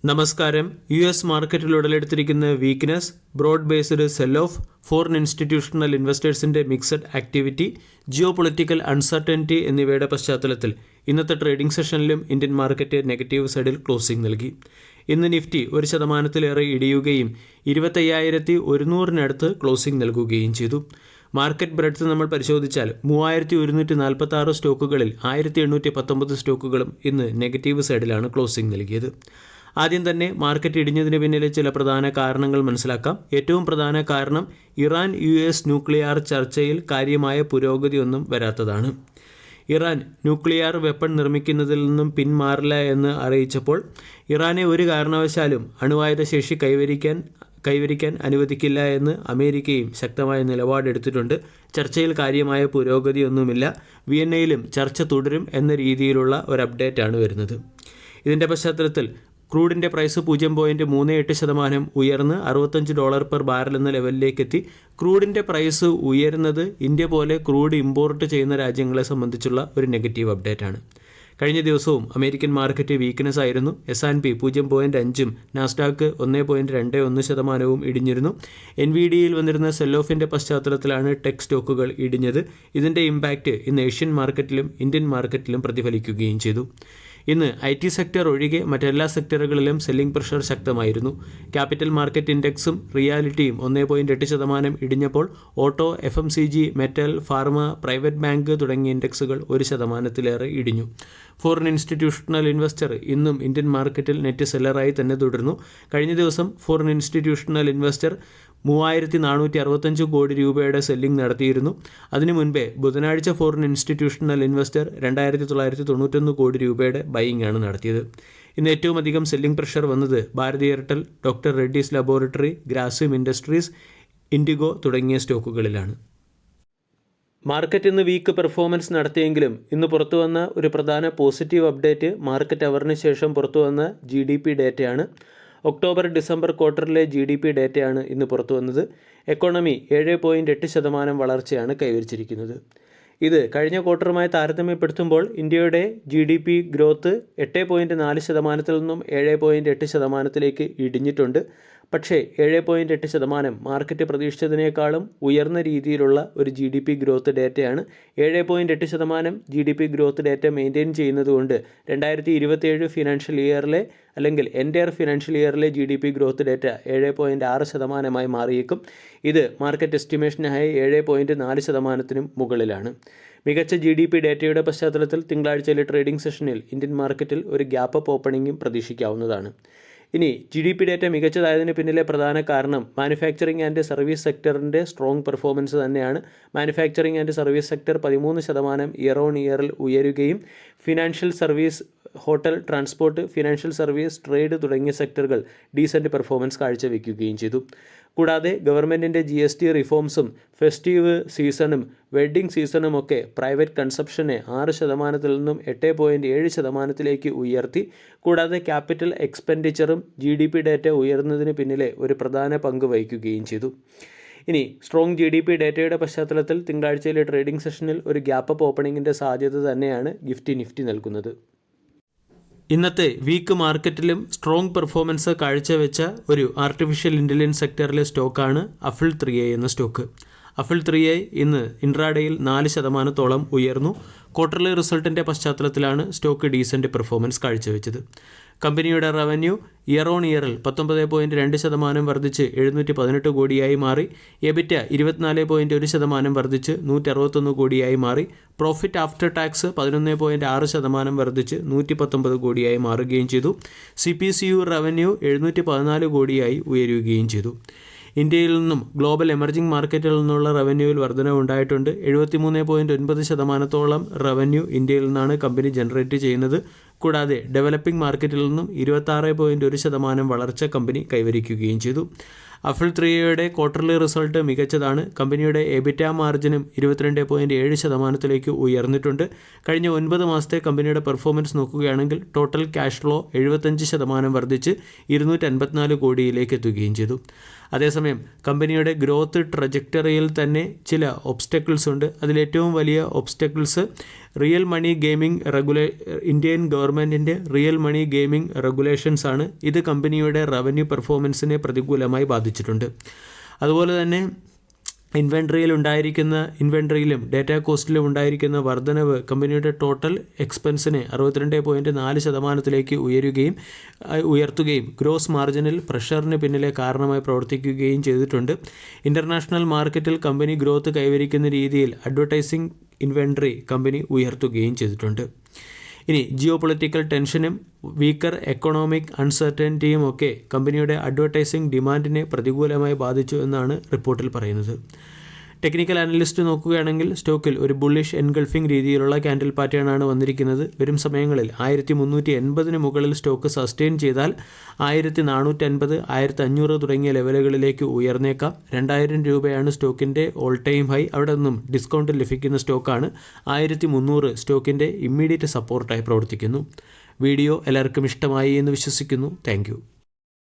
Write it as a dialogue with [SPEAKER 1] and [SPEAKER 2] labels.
[SPEAKER 1] നമസ്കാരം. US മാർക്കറ്റിൽ ഉടലെടുത്തിരിക്കുന്ന weakness, broad based sell off, foreign institutional ഇൻവെസ്റ്റേഴ്സിൻ്റെ mixed activity, geopolitical uncertainty എന്നിവയുടെ പശ്ചാത്തലത്തിൽ ഇന്നത്തെ ട്രേഡിംഗ് സെഷനിലും ഇന്ത്യൻ മാർക്കറ്റ് നെഗറ്റീവ് സൈഡിൽ ക്ലോസിംഗ് നൽകി. ഇന്ന് നിഫ്റ്റി 1% ഇടിയുകയും 25,100 ക്ലോസിംഗ് നൽകുകയും ചെയ്തു. മാർക്കറ്റ് ബ്രെഡ്ത്ത് നമ്മൾ പരിശോധിച്ചാൽ 3,146 സ്റ്റോക്കുകളിൽ 1,819 സ്റ്റോക്കുകളും ഇന്ന് നെഗറ്റീവ് സൈഡിലാണ് ക്ലോസിംഗ് നൽകിയത്. ആദ്യം തന്നെ മാർക്കറ്റ് ഇടിഞ്ഞതിന് പിന്നിലെ ചില പ്രധാന കാരണങ്ങൾ മനസ്സിലാക്കാം. ഏറ്റവും പ്രധാന കാരണം ഇറാൻ US ന്യൂക്ലിയർ ചർച്ചയിൽ കാര്യമായ പുരോഗതിയൊന്നും വരാത്തതാണ്. ഇറാൻ ന്യൂക്ലിയർ വെപ്പൺ നിർമ്മിക്കുന്നതിൽ നിന്നും പിന്മാറില്ല എന്ന് അറിയിച്ചപ്പോൾ ഇറാനെ ഒരു കാരണവശാലും അണുവായുധ ശേഷി കൈവരിക്കാൻ അനുവദിക്കില്ല എന്ന് അമേരിക്കയും ശക്തമായ നിലപാടെടുത്തിട്ടുണ്ട്. ചർച്ചയിൽ കാര്യമായ പുരോഗതിയൊന്നുമില്ല, വിയന്നയിലും ചർച്ച തുടരും എന്ന രീതിയിലുള്ള ഒരു അപ്ഡേറ്റാണ് വരുന്നത്. ഇതിൻ്റെ പശ്ചാത്തലത്തിൽ ക്രൂഡിൻ്റെ പ്രൈസ് 0.38% ഉയർന്ന് $65 പെർ ബാരൽ എന്ന ലെവലിലേക്കെത്തി. ക്രൂഡിൻ്റെ പ്രൈസ് ഉയരുന്നത് ഇന്ത്യ പോലെ ക്രൂഡ് ഇമ്പോർട്ട് ചെയ്യുന്ന രാജ്യങ്ങളെ സംബന്ധിച്ചുള്ള ഒരു നെഗറ്റീവ് അപ്ഡേറ്റാണ്. കഴിഞ്ഞ ദിവസവും അമേരിക്കൻ മാർക്കറ്റ് വീക്ക്നെസ് ആയിരുന്നു. S&P 0.5%, Nasdaq 1.21% ഇടിഞ്ഞിരുന്നു. NVDയിൽ വന്നിരുന്ന സെൽ ഓഫിൻ്റെ പശ്ചാത്തലത്തിലാണ് ടെക് സ്റ്റോക്കുകൾ ഇടിഞ്ഞത്. ഇതിൻ്റെ ഇമ്പാക്റ്റ് ഇന്ന് ഏഷ്യൻ മാർക്കറ്റിലും ഇന്ത്യൻ മാർക്കറ്റിലും പ്രതിഫലിക്കുകയും ചെയ്തു. ഇന്ന് IT സെക്ടർ ഒഴികെ മറ്റെല്ലാ സെക്ടറുകളിലും സെല്ലിംഗ് പ്രഷർ ശക്തമായിരുന്നു. ക്യാപിറ്റൽ മാർക്കറ്റ് ഇൻഡെക്സും റിയാലിറ്റിയും 1.8% ഇടിഞ്ഞപ്പോൾ auto, FMCG, metal, pharma, private bank തുടങ്ങിയ ഇൻഡെക്സുകൾ 1% ഇടിഞ്ഞു. ഫോറിൻ ഇൻസ്റ്റിറ്റ്യൂഷണൽ ഇൻവെസ്റ്റർ ഇന്നും ഇന്ത്യൻ മാർക്കറ്റിൽ നെറ്റ് സെല്ലറായി തന്നെ തുടരുന്നു. കഴിഞ്ഞ ദിവസം ഫോറിൻ ഇൻസ്റ്റിറ്റ്യൂഷണൽ ഇൻവെസ്റ്റർ 3,465 കോടി രൂപയുടെ സെല്ലിംഗ് നടത്തിയിരുന്നു. അതിനു മുൻപേ ബുധനാഴ്ച ഫോറിൻ ഇൻസ്റ്റിറ്റ്യൂഷണൽ ഇൻവെസ്റ്റർ 2,991 കോടി രൂപയുടെ ബൈയിങ് ആണ് നടത്തിയത്. ഇന്ന് ഏറ്റവും അധികം സെല്ലിംഗ് പ്രഷർ വന്നത് Bharti Airtel, doctor Reddy's laboratory, Grasim industries, IndiGo തുടങ്ങിയ സ്റ്റോക്കുകളിലാണ്. മാർക്കറ്റ് ഇന്ന് വീക്ക് പെർഫോമൻസ് നടത്തിയെങ്കിലും ഇന്ന് പുറത്തുവന്ന ഒരു പ്രധാന പോസിറ്റീവ് അപ്ഡേറ്റ് മാർക്കറ്റ് അവറിന് ശേഷം പുറത്തുവന്ന GDP ഡേറ്റയാണ്. ഒക്ടോബർ-ഡിസംബർ ക്വാർട്ടറിലെ GDP ഡേറ്റയാണ് ഇന്ന് പുറത്തു വന്നത്. എക്കോണമി 7.8% വളർച്ചയാണ് കൈവരിച്ചിരിക്കുന്നത്. ഇത് കഴിഞ്ഞ ക്വാർട്ടറുമായി താരതമ്യപ്പെടുത്തുമ്പോൾ ഇന്ത്യയുടെ GDP ഗ്രോത്ത് 8.4% നിന്നും 7.8% ഇടിഞ്ഞിട്ടുണ്ട്. പക്ഷേ 7.8% മാർക്കറ്റ് പ്രതീക്ഷിച്ചതിനേക്കാളും ഉയർന്ന രീതിയിലുള്ള ഒരു GDP ഗ്രോത്ത് ഡേറ്റയാണ്. 7.8% GDP ഗ്രോത്ത് ഡേറ്റ മെയിൻറ്റെയിൻ ചെയ്യുന്നതുകൊണ്ട് 2027 ഫിനാൻഷ്യൽ ഇയറിലെ അല്ലെങ്കിൽ എൻ്റയർ ഫിനാൻഷ്യൽ ഇയറിലെ GDP ഗ്രോത്ത് ഡേറ്റ 7.6% മാറിയേക്കും. ഇത് മാർക്കറ്റ് എസ്റ്റിമേഷനായ 7.4%-നും മുകളിലാണ്. മികച്ച GDP ഡേറ്റയുടെ പശ്ചാത്തലത്തിൽ തിങ്കളാഴ്ചയിലെ ട്രേഡിംഗ് സെഷനിൽ ഇന്ത്യൻ മാർക്കറ്റിൽ ഒരു ഗ്യാപ്പ് അപ്പ് ഓപ്പണിംഗും പ്രതീക്ഷിക്കാവുന്നതാണ്. ഇനി GDP ഡേറ്റ മികച്ചതായതിന് പിന്നിലെ പ്രധാന കാരണം മാനുഫാക്ചറിംഗ് ആൻഡ് സർവീസ് സെക്ടറിൻ്റെ സ്ട്രോങ് പെർഫോമൻസ് തന്നെയാണ്. Manufacturing and service sector 13% year on ഇയറിൽ ഉയരുകയും financial service, hotel, transport, financial service, trade തുടങ്ങിയ സെക്ടറുകൾ ഡീസൻറ്റ് പെർഫോമൻസ് കാഴ്ചവെക്കുകയും ചെയ്തു. കൂടാതെ ഗവൺമെൻറ്റിൻ്റെ GST റിഫോംസും ഫെസ്റ്റീവ് സീസണും വെഡ്ഡിംഗ് സീസണും ഒക്കെ പ്രൈവറ്റ് കൺസപ്ഷനെ 6% നിന്നും 8.7% ഉയർത്തി. കൂടാതെ ക്യാപിറ്റൽ എക്സ്പെൻഡിച്ചറും GDP ഡേറ്റ ഉയർന്നതിന് പിന്നിലെ ഒരു പ്രധാന പങ്ക് വഹിക്കുകയും ചെയ്തു. ഇനി സ്ട്രോങ് GDP ഡേറ്റയുടെ പശ്ചാത്തലത്തിൽ തിങ്കളാഴ്ചയിലെ ട്രേഡിംഗ് സെഷനിൽ ഒരു ഗ്യാപ്പ് അപ്പ് ഓപ്പണിങ്ങിൻ്റെ സാധ്യത തന്നെയാണ് നിഫ്റ്റി നൽകുന്നത്. ഇന്നത്തെ വീക്ക് മാർക്കറ്റിലും സ്ട്രോങ് പെർഫോമൻസ് കാഴ്ചവെച്ച ഒരു ആർട്ടിഫിഷ്യൽ ഇൻ്റലിജൻസ് സെക്ടറിലെ സ്റ്റോക്കാണ് അഫിൾ 3i എന്ന സ്റ്റോക്ക്. അഫിൾ 3i ഇന്ന് ഇൻട്രാഡേയിൽ 4% ഉയർന്നു. ക്വാർട്ടർലി റിസൾട്ടിൻ്റെ പശ്ചാത്തലത്തിലാണ് സ്റ്റോക്ക് ഡീസൻറ്റ് പെർഫോമൻസ് കാഴ്ചവെച്ചത്. കമ്പനിയുടെ റവന്യൂ ഇയർ ഓൺ ഇയറിൽ 19.2% വർദ്ധിച്ച് 718 കോടിയായി മാറി. എബിറ്റ 24.1% വർദ്ധിച്ച് 161 കോടിയായി മാറി. പ്രോഫിറ്റ് ആഫ്റ്റർ ടാക്സ് 11.6% വർദ്ധിച്ച് 119 കോടിയായി മാറുകയും ചെയ്തു. CPCU റവന്യൂ 714 കോടിയായി ഉയരുകയും ചെയ്തു. ഇന്ത്യയിൽ നിന്നും ഗ്ലോബൽ എമർജിംഗ് മാർക്കറ്റിൽ നിന്നുള്ള റവന്യൂവിൽ വർധനവ് ഉണ്ടായിട്ടുണ്ട്. 73.9% റവന്യൂ ഇന്ത്യയിൽ നിന്നാണ് കമ്പനി ജനറേറ്റ് ചെയ്യുന്നത്. കൂടാതെ ഡെവലപ്പിംഗ് മാർക്കറ്റിൽ നിന്നും 26.1% വളർച്ച കമ്പനി കൈവരിക്കുകയും ചെയ്തു. അഫിൾ 3യുടെ ക്വാർട്ടർലി റിസൾട്ട് മികച്ചതാണ്. കമ്പനിയുടെ എബിറ്റ മാർജിനും 22.7% ഉയർന്നിട്ടുണ്ട്. കഴിഞ്ഞ 9 മാസത്തെ കമ്പനിയുടെ പെർഫോമൻസ് നോക്കുകയാണെങ്കിൽ ടോട്ടൽ ക്യാഷ് ഫ്ലോ 75% വർദ്ധിച്ച് 254 കോടിയിലേക്ക് എത്തുകയും ചെയ്തു. അതേസമയം കമ്പനിയുടെ ഗ്രോത്ത് ട്രജക്ടറിയിൽ തന്നെ ചില ഒബ്സ്റ്റക്കിൾസ് ഉണ്ട്. അതിലേറ്റവും വലിയ obstacles real money gaming Indian ഗവൺമെൻറ്റിൻ്റെ റിയൽ മണി ഗെയിമിംഗ് റെഗുലേഷൻസ് ആണ്. ഇത് കമ്പനിയുടെ റവന്യൂ പെർഫോമൻസിനെ പ്രതികൂലമായി ബാധിച്ചിട്ടുണ്ട്. അതുപോലെ തന്നെ ഇൻവെൻട്രിയിലും ഡേറ്റ കോസ്റ്റിലും ഉണ്ടായിരിക്കുന്ന വർധനവ് കമ്പനിയുടെ ടോട്ടൽ എക്സ്പെൻസിനെ 62.4% ഉയർത്തുകയും ഗ്രോസ് മാർജിനിൽ പ്രഷറിന് പിന്നിലെ കാരണമായി പ്രവർത്തിക്കുകയും ചെയ്തിട്ടുണ്ട്. ഇൻ്റർനാഷണൽ മാർക്കറ്റിൽ കമ്പനി ഗ്രോത്ത് കൈവരിക്കുന്ന രീതിയിൽ അഡ്വർടൈസിംഗ് ഇൻവെൻട്രി കമ്പനി ഉയർത്തുകയും ചെയ്തിട്ടുണ്ട്. ഇനി ജിയോ പൊളിറ്റിക്കൽ ടെൻഷനും വീക്കർ എക്കണോമിക് അൺസർട്ടനിറ്റിയും ഒക്കെ കമ്പനിയുടെ അഡ്വർടൈസിംഗ് ഡിമാൻഡിനെ പ്രതികൂലമായി ബാധിച്ചു എന്നാണ് റിപ്പോർട്ടിൽ പറയുന്നത്. ടെക്നിക്കൽ അനലിസ്റ്റ് നോക്കുകയാണെങ്കിൽ സ്റ്റോക്കിൽ ഒരു ബുള്ളിഷ് എൻഗൾഫിംഗ് രീതിയിലുള്ള ക്യാൻഡിൽ പാറ്റേൺ ആണ് വന്നിരിക്കുന്നത്. വരും സമയങ്ങളിൽ 1380 മുകളിൽ സ്റ്റോക്ക് സസ്റ്റെയിൻ ചെയ്താൽ 1450, 1500 തുടങ്ങിയ ലെവലുകളിലേക്ക് ഉയർന്നേക്കാം. 2000 രൂപയാണ് സ്റ്റോക്കിൻ്റെ ഓൾ ടൈം ഹൈ. അവിടെ നിന്നും ഡിസ്കൗണ്ടിൽ ലഭിക്കുന്ന സ്റ്റോക്കാണ്. 1300 സ്റ്റോക്കിൻ്റെ ഇമ്മീഡിയറ്റ് സപ്പോർട്ടായി പ്രവർത്തിക്കുന്നു. വീഡിയോ എല്ലാവർക്കും ഇഷ്ടമായി എന്ന് വിശ്വസിക്കുന്നു. താങ്ക്